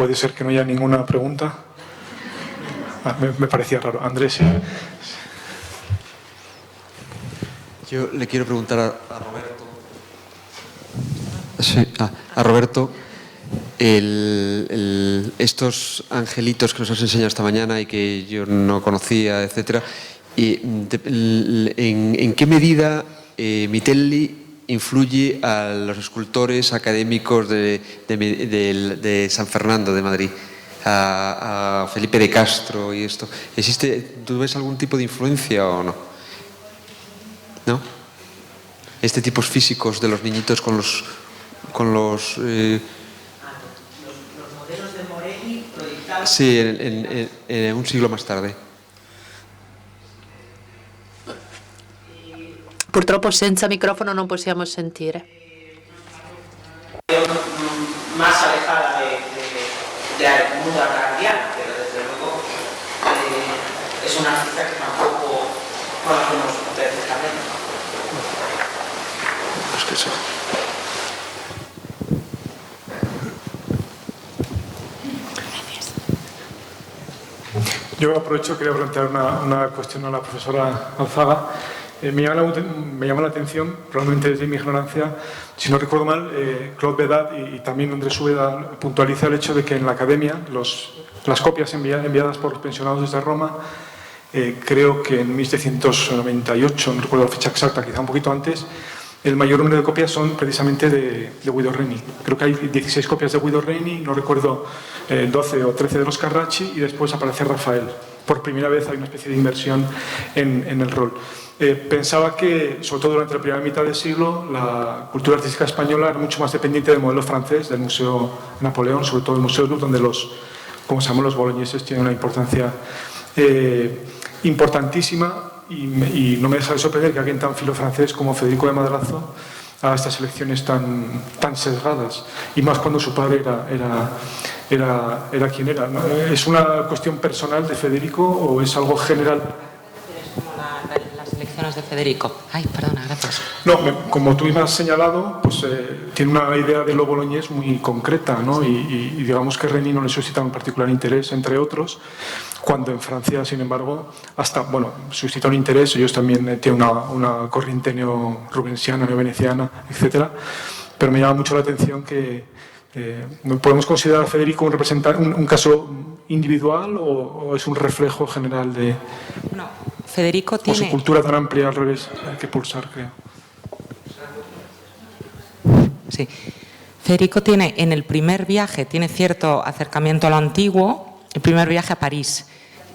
puede ser que no haya ninguna pregunta. Me parecía raro. Andrés, sí. Yo le quiero preguntar a Roberto. Sí, a Roberto, estos angelitos que nos has enseñado esta mañana y que yo no conocía, etcétera, ¿en qué medida Mitelli influye a los escultores académicos de San Fernando de Madrid, a Felipe de Castro y esto? ¿Tú ves algún tipo de influencia o no? ¿No? Este tipos físicos de los niñitos con los los modelos de Morelli proyectados. Sí, en un siglo más tarde. Purtroppo senza microfono non possiamo sentire. Más alejada del mundo arcadiano, pero desde luego es una artista que tampoco conocemos perfectamente. Pues que sí. Yo aprovecho, quería plantear una cuestión a la profesora Alzaga. Me llama la atención, probablemente desde mi ignorancia, si no recuerdo mal, Claude Bédat y también Andrés Úbeda puntualiza el hecho de que en la academia las copias enviadas por los pensionados desde Roma, creo que en 1798, no recuerdo la fecha exacta, quizá un poquito antes, el mayor número de copias son precisamente de Guido Reni. Creo que hay 16 copias de Guido Reni, no recuerdo 12 o 13 de los Carracci, y después aparece Rafael. Por primera vez hay una especie de inversión en el rol. Pensaba que, sobre todo durante la primera mitad del siglo, la cultura artística española era mucho más dependiente del modelo francés, del Museo Napoleón, sobre todo el Museo Louvre, donde los bologneses tienen una importancia importantísima. Y no me deja de sorprender que alguien tan filofrancés como Federico de Madrazo haga estas elecciones tan sesgadas, y más cuando su padre era quien era, ¿no? ¿Es una cuestión personal de Federico o es algo general? Las elecciones de Federico. Ay, perdona, gracias. No, como tú mismo has señalado, pues tiene una idea de lo boloñés muy concreta, ¿no? Y digamos que Reni no le suscita un particular interés, entre otros, cuando en Francia, sin embargo, suscita un interés. Ellos también tienen una corriente neo-rubensiana, neo-veneciana, etcétera. Pero me llama mucho la atención que ¿podemos considerar a Federico un caso individual o es un reflejo general de...? No, Federico tiene... O su cultura tan amplia, al revés, hay que pulsar, creo. Sí. Federico tiene, en el primer viaje, tiene cierto acercamiento a lo antiguo, el primer viaje a París,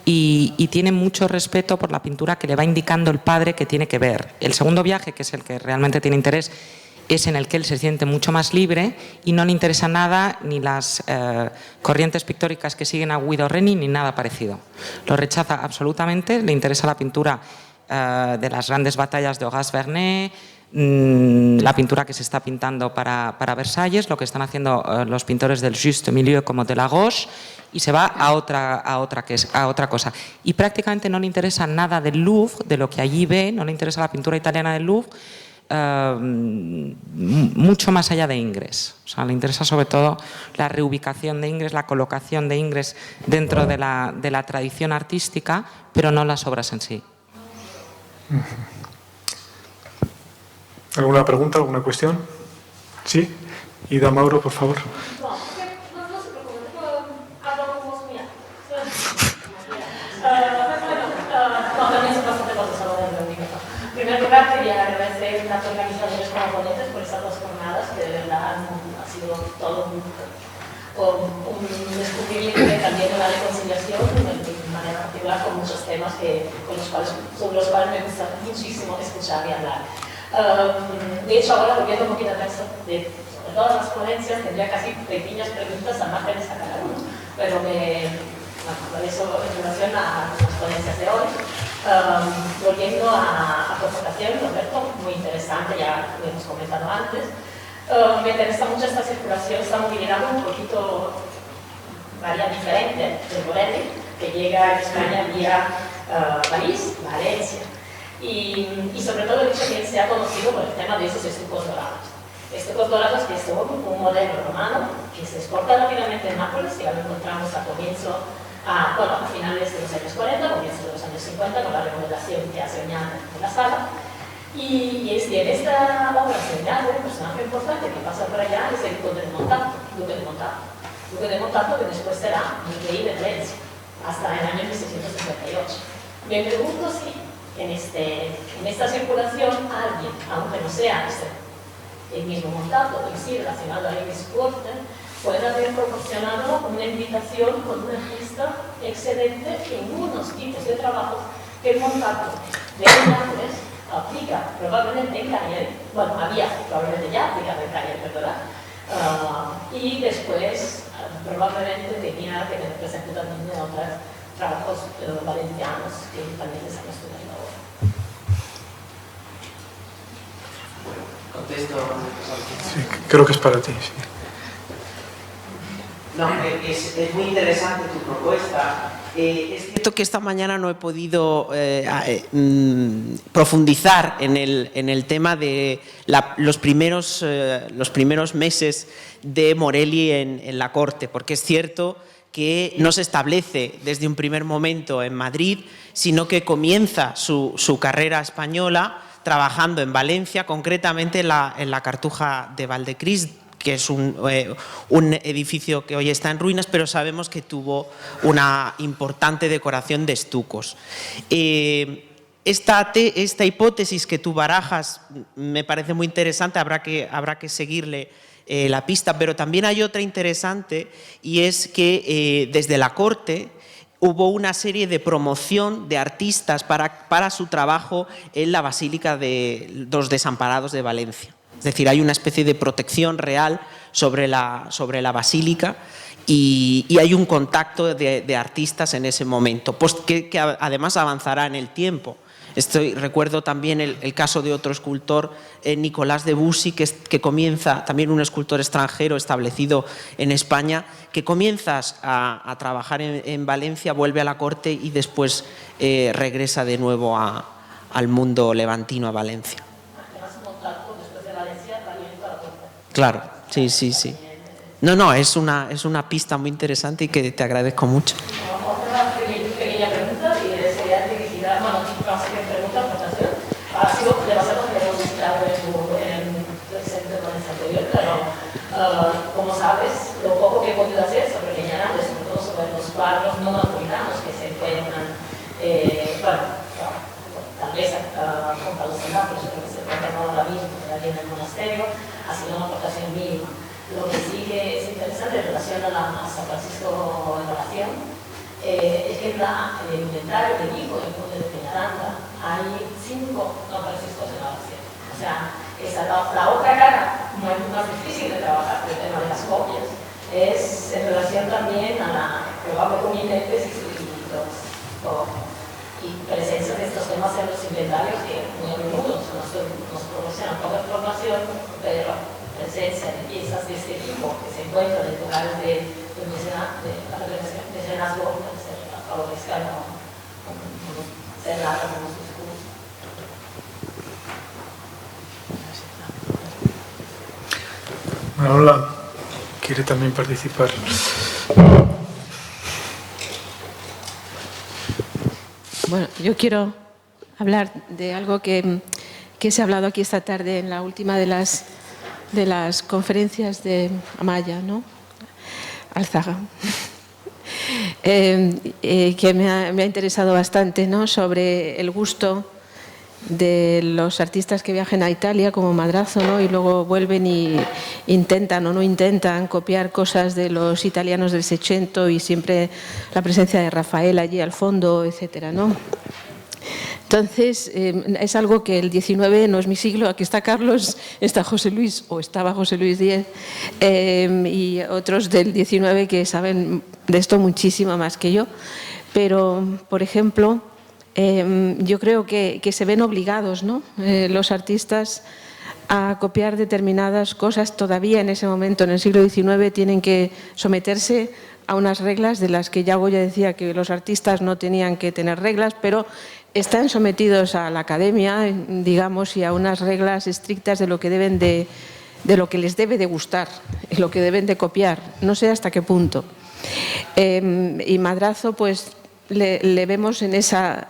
y tiene mucho respeto por la pintura que le va indicando el padre que tiene que ver. El segundo viaje, que es el que realmente tiene interés, es en el que él se siente mucho más libre y no le interesa nada ni las corrientes pictóricas que siguen a Guido Reni ni nada parecido. Lo rechaza absolutamente, le interesa la pintura de las grandes batallas de Horace Vernet, la pintura que se está pintando para Versalles, lo que están haciendo los pintores del Juste Milieu como Delaroche, y se va a otra cosa. Y prácticamente no le interesa nada del Louvre, de lo que allí ve, no le interesa la pintura italiana del Louvre, mucho más allá de Ingres. O sea, le interesa sobre todo la reubicación de Ingres, la colocación de Ingres dentro de la tradición artística, pero no las obras en sí. ¿Alguna pregunta, alguna cuestión? ¿Sí? Ida Mauro, por favor. No se preocupe, hablo como su mía. También son bastante cosas a lo largo de mi casa. En primer lugar, quería agradecer tanto organizadores como ponentes por estas dos jornadas, que de verdad ha sido todo un descubrimiento también de la reconciliación, de manera particular con muchos temas sobre los cuales me gusta muchísimo escuchar y hablar. De hecho, ahora volviendo un poquito atrás de todas las ponencias, tendría casi pequeñas preguntas a márgenes a cada uno, pero por eso en relación a las ponencias de hoy, volviendo a provocación, Roberto, muy interesante, ya lo hemos comentado antes. Me interesa mucho esta circulación, esta movilidad un poquito diferente de Morelli, que llega a España vía París, Valencia. Y sobre todo el hecho que él se ha conocido por el tema de esos estucos dorados. Este Cosdorazos que es un modelo romano que se exporta rápidamente en Nápoles, ya lo encontramos a finales de los años 40, comienzos de los años 50, con la remodelación que hace Oñate en la sala. Y en esta obra se añade un personaje importante que pasa por allá, es el Duque de Montalto. Duque de Montalto, que después será el rey de Valencia, hasta el año 1658. Me pregunto si en esta circulación alguien, aunque no sea el mismo Montalto, pero sí relacionado a Iris Corte, puede haber proporcionado una invitación con una pista excedente en unos tipos de trabajos que el Montalto de Nápoles aplica probablemente en Cagliari, bueno, había probablemente ya aplicado en Cagliari, ¿verdad? Y después probablemente tenía que tener presente también en otros trabajos valencianos que también les han estudiado ahora. Contesto. Sí, creo que es para ti, sí. No, es muy interesante tu propuesta. Es cierto que esta mañana no he podido profundizar en el tema de los primeros meses de Morelli en la corte, porque es cierto que no se establece desde un primer momento en Madrid, sino que comienza su carrera española trabajando en Valencia, concretamente en la Cartuja de Valdecris, que es un edificio que hoy está en ruinas, pero sabemos que tuvo una importante decoración de estucos. Esta hipótesis que tú barajas me parece muy interesante, habrá que seguirle la pista, pero también hay otra interesante, y es que desde la corte hubo una serie de promoción de artistas para su trabajo en la Basílica de los Desamparados de Valencia. Es decir, hay una especie de protección real sobre la basílica y hay un contacto de artistas en ese momento, pues que además avanzará en el tiempo. Recuerdo también el caso de otro escultor, Nicolás de Bussy, que comienza, también un escultor extranjero establecido en España, que comienza a trabajar en Valencia, vuelve a la corte y después regresa de nuevo al mundo levantino, a Valencia. Claro, sí. No, es una pista muy interesante y que te agradezco mucho. Otra pequeña pregunta, y sería dirigida, bueno, no sé qué pregunta, votación. Ha sido demasiado generosidad en el ponencia anterior, pero como sabes, lo poco que he podido hacer sobre Peñaranda, sobre todo sobre los cuadros no napolitanos que se encuentran, tal vez con Carlos Nápoles, pero que se encuentran ahora mismo allí en el monasterio, ha sido una aportación mínima. Lo que sí que es interesante en relación a San Francisco en Oración es que en el inventario que digo del Conde de Peñaranda hay 5 Don Franciscos en Oración. O sea, la otra cara no es más difícil de trabajar, el tema de las copias, es en relación también a la probable comitentes y presencia de estos temas en los inventarios que muy a menudo nos proporcionan poca información, pero presencia de piezas de este tipo que se encuentran en lugares de mecenazgo, favorecer ser nada como sus cursos. Manuela quiere también participar. Bueno, yo quiero hablar de algo que se ha hablado aquí esta tarde en la última de las conferencias de Amaya, ¿no? Alzaga, que me ha interesado bastante, ¿no? Sobre el gusto de los artistas que viajan a Italia como Madrazo, ¿no? Y luego vuelven y intentan o no intentan copiar cosas de los italianos del Seicento y siempre la presencia de Rafael allí al fondo, etcétera, ¿no? Entonces, es algo que el 19 no es mi siglo, aquí está Carlos, está José Luis, o estaba José Luis Díez, y otros del 19 que saben de esto muchísimo más que yo. Pero, por ejemplo, yo creo que se ven obligados, ¿no? Los artistas a copiar determinadas cosas todavía en ese momento, en el siglo XIX, tienen que someterse a unas reglas de las que ya Goya decía que los artistas no tenían que tener reglas, pero están sometidos a la academia, digamos, y a unas reglas estrictas de lo que deben de de lo que les debe de gustar, lo que deben de copiar, no sé hasta qué punto. Y Madrazo, pues le vemos en esa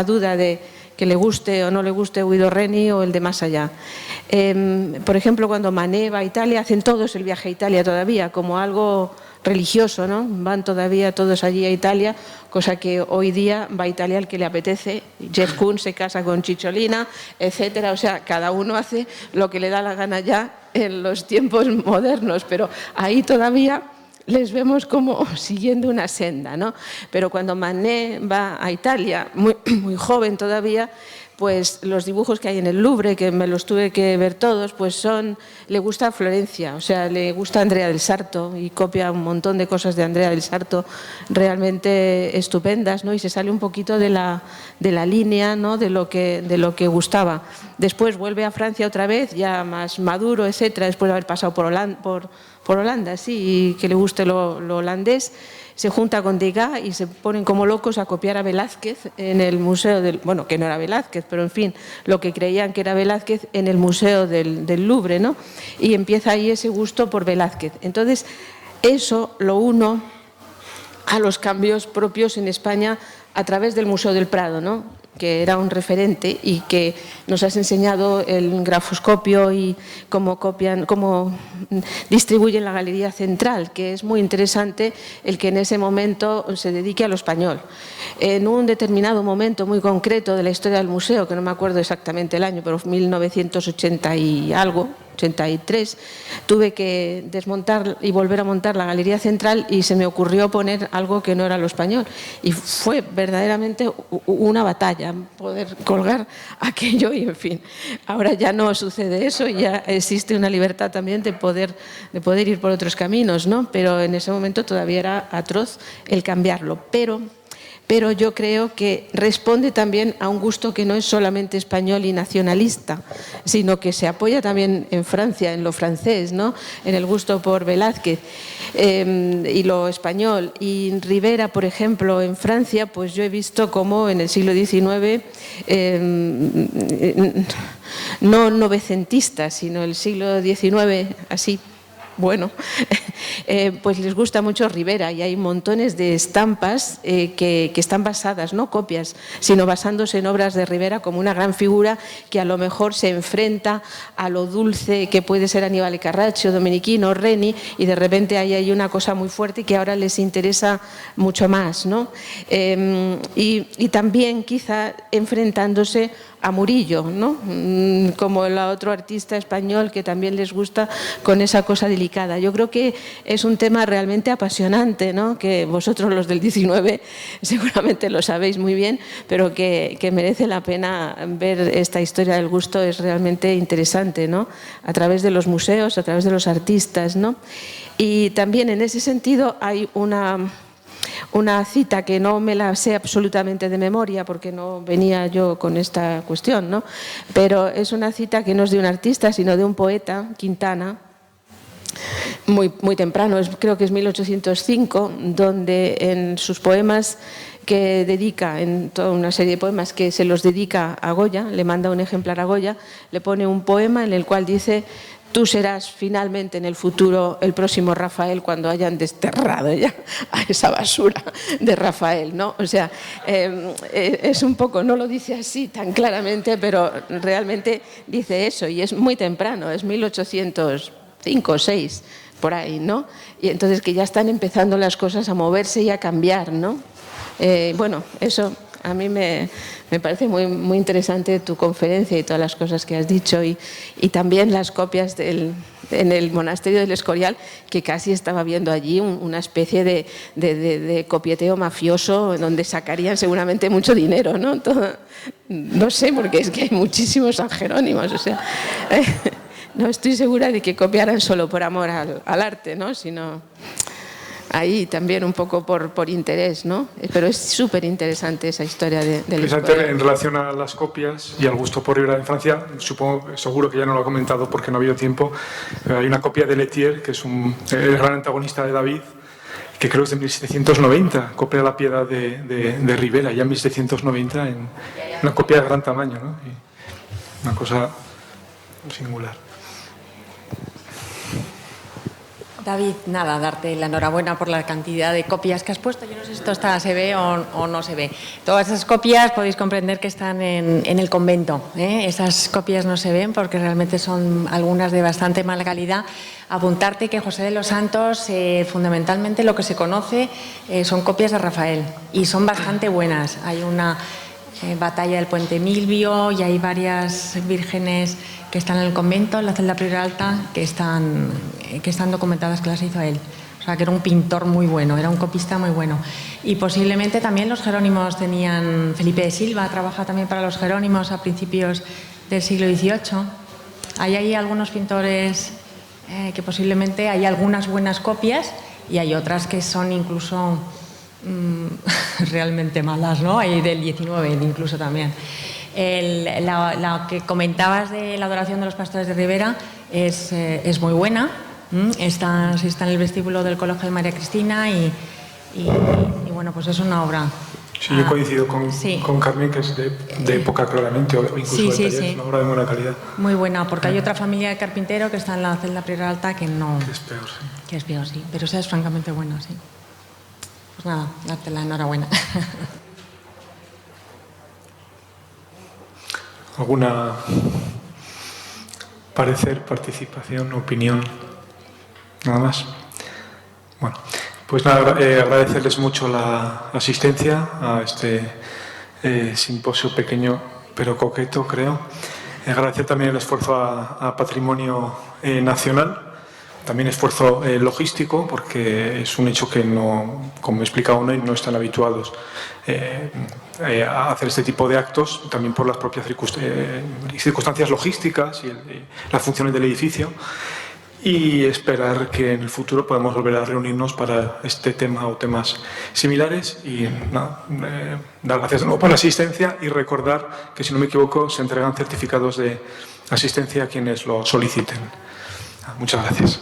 duda de que le guste o no le guste Guido Reni o el de Más allá. Por ejemplo, cuando Manet va a Italia, hacen todos el viaje a Italia todavía, como algo religioso, ¿no? Van todavía todos allí a Italia, cosa que hoy día va a Italia el que le apetece. Jeff Koons se casa con Cicciolina, etcétera. O sea, cada uno hace lo que le da la gana ya en los tiempos modernos, pero ahí todavía les vemos como siguiendo una senda, ¿no? Pero cuando Manet va a Italia, muy joven todavía, pues los dibujos que hay en el Louvre, que me los tuve que ver todos, pues le gusta Florencia, o sea, le gusta Andrea del Sarto y copia un montón de cosas de Andrea del Sarto realmente estupendas, ¿no? Y se sale un poquito de la línea, ¿no? de lo que gustaba. Después vuelve a Francia otra vez, ya más maduro, etcétera, después de haber pasado por Holanda, sí, y que le guste lo holandés. Se junta con Degas y se ponen como locos a copiar a Velázquez en el museo bueno, que no era Velázquez, pero en fin, lo que creían que era Velázquez en el museo del Louvre, ¿no? Y empieza ahí ese gusto por Velázquez. Entonces, eso lo uno a los cambios propios en España a través del Museo del Prado, ¿no? Que era un referente y que nos has enseñado el grafoscopio y cómo distribuyen la Galería Central, que es muy interesante el que en ese momento se dedique a lo español. En un determinado momento muy concreto de la historia del museo, que no me acuerdo exactamente el año, pero 1980 y algo, 83, tuve que desmontar y volver a montar la Galería Central y se me ocurrió poner algo que no era lo español. Y fue verdaderamente una batalla poder colgar aquello y, en fin, ahora ya no sucede eso y ya existe una libertad también de poder ir por otros caminos, ¿no? Pero en ese momento todavía era atroz el cambiarlo. Pero yo creo que responde también a un gusto que no es solamente español y nacionalista, sino que se apoya también en Francia, en lo francés, ¿no? En el gusto por Velázquez y lo español. Y Rivera, por ejemplo, en Francia, pues yo he visto cómo en el siglo XIX, no novecentista, sino el siglo XIX, así, bueno, pues les gusta mucho Rivera y hay montones de estampas que están basadas, no copias, sino basándose en obras de Rivera como una gran figura que a lo mejor se enfrenta a lo dulce que puede ser Aníbal Carraccio, Domenichino, Reni, y de repente ahí hay una cosa muy fuerte que ahora les interesa mucho más, ¿no? Y también quizá enfrentándose a Murillo, ¿no? Como el otro artista español que también les gusta con esa cosa delicada. Yo creo que es un tema realmente apasionante, ¿no? Que vosotros los del 19 seguramente lo sabéis muy bien, pero que merece la pena ver esta historia del gusto, es realmente interesante, ¿no? A través de los museos, a través de los artistas, ¿no? Y también en ese sentido hay una cita que no me la sé absolutamente de memoria porque no venía yo con esta cuestión, ¿no? Pero es una cita que no es de un artista, sino de un poeta, Quintana, muy temprano, creo que es 1805, donde en sus poemas que dedica, en toda una serie de poemas que se los dedica a Goya, le manda un ejemplar a Goya, le pone un poema en el cual dice: tú serás finalmente en el futuro el próximo Rafael cuando hayan desterrado ya a esa basura de Rafael, ¿no? O sea, es un poco, no lo dice así tan claramente, pero realmente dice eso y es muy temprano, es 1805 o 6, por ahí, ¿no? Y entonces que ya están empezando las cosas a moverse y a cambiar, ¿no? Bueno, eso a mí me parece muy interesante tu conferencia y todas las cosas que has dicho y también las copias en el monasterio del Escorial, que casi estaba viendo allí una especie de copieteo mafioso donde sacarían seguramente mucho dinero, ¿no? No sé, porque es que hay muchísimos San Jerónimos, o sea, no estoy segura de que copiaran solo por amor al arte, ¿no? Sino ahí también un poco por interés, ¿no? Pero es súper interesante esa historia del Interesante en relación a las copias y al gusto por Rivera en Francia, seguro que ya no lo ha comentado porque no ha habido tiempo. Hay una copia de Letier, que es el gran antagonista de David, que creo que es de 1790, copia La Piedad de Rivera, ya en 1790, en una copia de gran tamaño, ¿no? Y una cosa singular. David, nada, darte la enhorabuena por la cantidad de copias que has puesto. Yo no sé si esto se ve o no se ve. Todas esas copias podéis comprender que están en el convento, ¿eh? Esas copias no se ven porque realmente son algunas de bastante mala calidad. Apuntarte que José de los Santos, fundamentalmente lo que se conoce son copias de Rafael y son bastante buenas. Hay una batalla del Puente Milvio y hay varias vírgenes que están en el convento, en la celda Prior Alta, que están documentadas que las hizo él. O sea, que era un pintor muy bueno, era un copista muy bueno. Y posiblemente también los jerónimos tenían... Felipe de Silva trabaja también para los jerónimos a principios del siglo XVIII. Hay algunos pintores que posiblemente hay algunas buenas copias y hay otras que son incluso realmente malas, ¿no? Hay del XIX incluso también. La que comentabas de la adoración de los pastores de Ribera es muy buena. Está en el vestíbulo del Colegio de María Cristina y bueno, pues es una obra. Sí, yo coincido con Carmen, que es de época claramente, o incluso de taller, es una obra de buena calidad. Muy buena, porque hay otra familia de carpintero que está en la celda Prior Alta que no... Que es peor, sí. Que es peor, sí, pero esa es francamente buena, sí. Pues nada, darte la enhorabuena. ¿Alguna parecer, participación, opinión? Nada más. Bueno, pues nada, agradecerles mucho la asistencia a este simposio pequeño pero coqueto, creo. Agradecer también el esfuerzo a Patrimonio Nacional, también esfuerzo logístico, porque es un hecho que no, como he explicado, no están habituados a hacer este tipo de actos, también por las propias circunstancias logísticas y las funciones del edificio, y esperar que en el futuro podamos volver a reunirnos para este tema o temas similares y nada, dar gracias de nuevo por la asistencia y recordar que, si no me equivoco, se entregan certificados de asistencia a quienes lo soliciten. Muchas gracias.